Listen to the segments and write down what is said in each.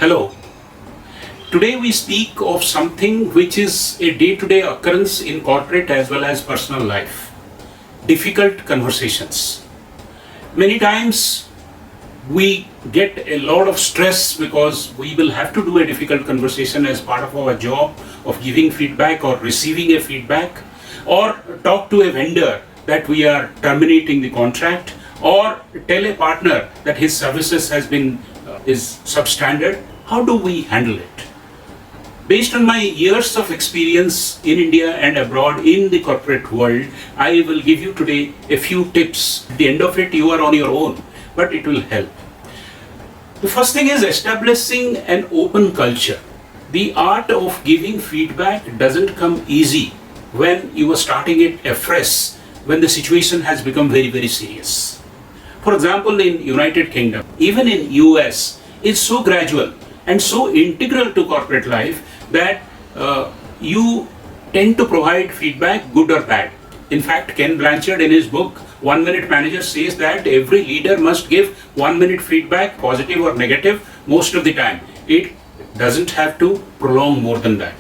Hello. Today we speak of something which is a day-to-day occurrence in corporate as well as personal life. Difficult conversations. Many times we get a lot of stress because we will have to do a difficult conversation as part of our job of giving feedback or receiving a feedback, or talk to a vendor that we are terminating the contract, or tell a partner that his services is substandard. How do we handle it? Based on my years of experience in India and abroad in the corporate world, I will give you today a few tips. At the end of it, you are on your own, but it will help. The first thing is establishing an open culture. The art of giving feedback doesn't come easy when you are starting it afresh, when the situation has become very, very serious. For example, in United Kingdom, even in US, it's so gradual and so integral to corporate life that you tend to provide feedback, good or bad. In fact, Ken Blanchard in his book, 1 Minute Manager, says that every leader must give 1 minute feedback, positive or negative, most of the time. It doesn't have to prolong more than that.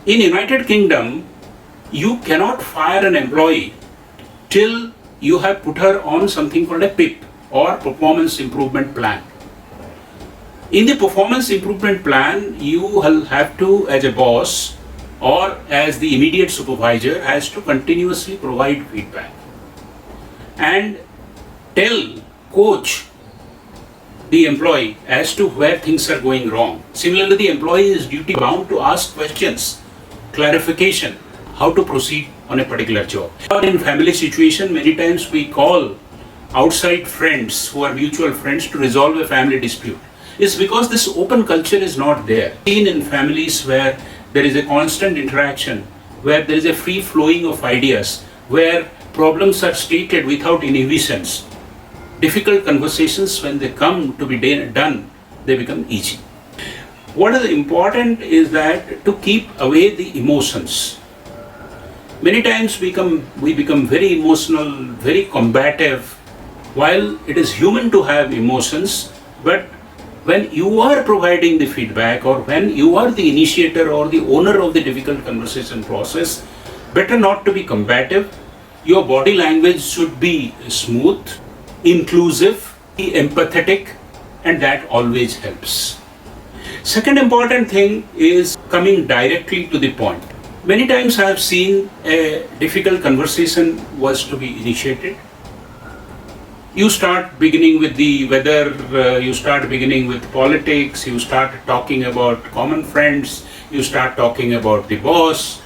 In United Kingdom, you cannot fire an employee till you have put her on something called a PIP, or Performance Improvement Plan. In the performance improvement plan, you will have to, as a boss or as the immediate supervisor, has to continuously provide feedback and coach the employee as to where things are going wrong. Similarly, the employee is duty bound to ask questions, clarification, how to proceed on a particular job. Or in family situation, many times we call outside friends who are mutual friends to resolve a family dispute. It's because this open culture is not there. Seen in families where there is a constant interaction, where there is a free flowing of ideas, where problems are stated without inhibitions, difficult conversations, when they come to be done, they become easy. What is important is that to keep away the emotions. Many times we become very emotional, very combative. While it is human to have emotions, but when you are providing the feedback, or when you are the initiator or the owner of the difficult conversation process, better not to be combative. Your body language should be smooth, inclusive, empathetic, and that always helps. Second important thing is coming directly to the point. Many times I have seen a difficult conversation was to be initiated. You start beginning with the weather, you start beginning with politics, you start talking about common friends, you start talking about the boss,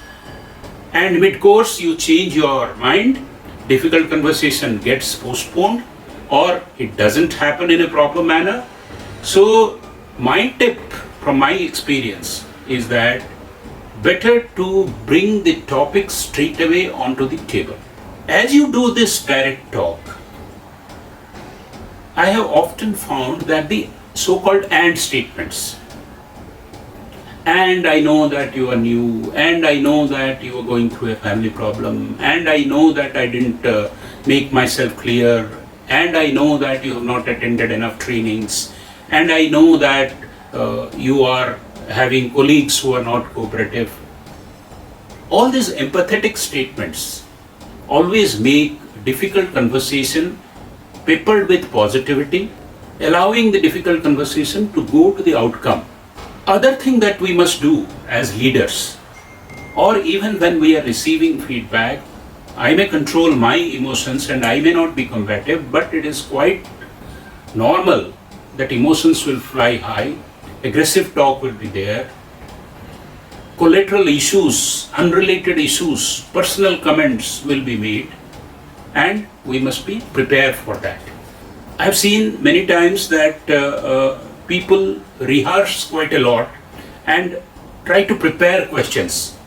and mid-course you change your mind, difficult conversation gets postponed, or it doesn't happen in a proper manner. So my tip from my experience is that better to bring the topic straight away onto the table. As you do this direct talk, I have often found that the so-called and statements, and I know that you are new, and I know that you are going through a family problem, and I know that I didn't make myself clear, and I know that you have not attended enough trainings, and I know that you are having colleagues who are not cooperative. All these empathetic statements always make difficult conversation peppered with positivity, allowing the difficult conversation to go to the outcome. Other thing that we must do as leaders, or even when we are receiving feedback, I may control my emotions and I may not be combative, but it is quite normal that emotions will fly high, aggressive talk will be there, collateral issues, unrelated issues, personal comments will be made, and we must be prepared for that. I have seen many times that people rehearse quite a lot and try to prepare questions,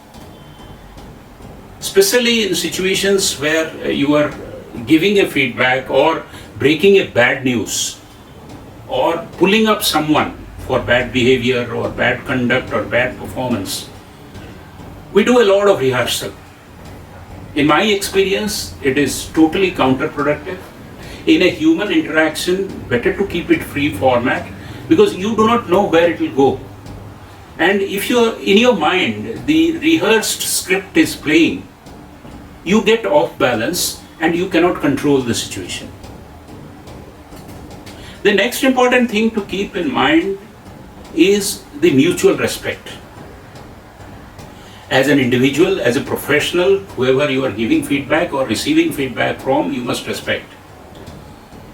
especially in situations where you are giving a feedback or breaking a bad news or pulling up someone for bad behavior or bad conduct or bad performance. We do a lot of rehearsal. In my experience, it is totally counterproductive. In a human interaction, better to keep it free format, because you do not know where it will go. And if you're in your mind, the rehearsed script is playing, you get off balance and you cannot control the situation. The next important thing to keep in mind is the mutual respect. As an individual, as a professional, whoever you are giving feedback or receiving feedback from, you must respect.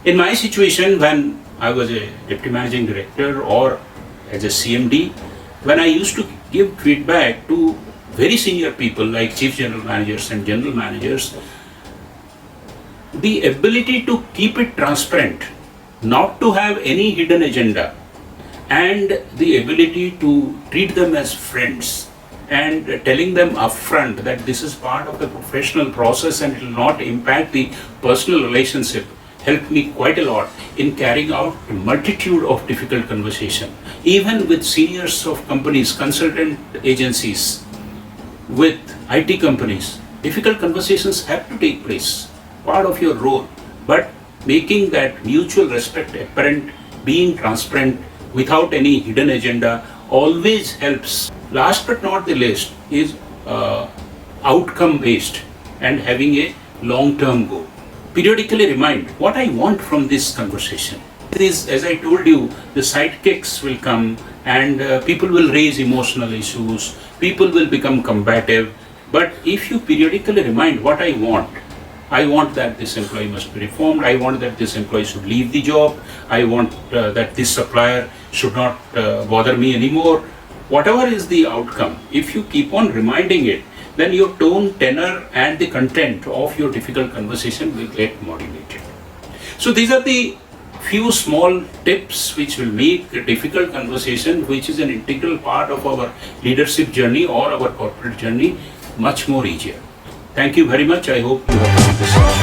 In my situation, when I was a deputy managing director or as a CMD, when I used to give feedback to very senior people like chief general managers and general managers, the ability to keep it transparent, not to have any hidden agenda, and the ability to treat them as friends and telling them upfront that this is part of the professional process and it will not impact the personal relationship, helped me quite a lot in carrying out a multitude of difficult conversation. Even with seniors of companies, consultant agencies, with IT companies, difficult conversations have to take place, part of your role. But making that mutual respect apparent, being transparent without any hidden agenda always helps. Last but not the least is outcome based and having a long-term goal. Periodically remind what I want from this conversation. This, as I told you, the sidekicks will come and people will raise emotional issues, people will become combative. But if you periodically remind what I want that this employee must be reformed, I want that this employee should leave the job, I want that this supplier should not bother me anymore. Whatever is the outcome, if you keep on reminding it, then your tone, tenor and the content of your difficult conversation will get modulated. So these are the few small tips which will make a difficult conversation, which is an integral part of our leadership journey or our corporate journey, much more easier. Thank you very much. I hope you have found this.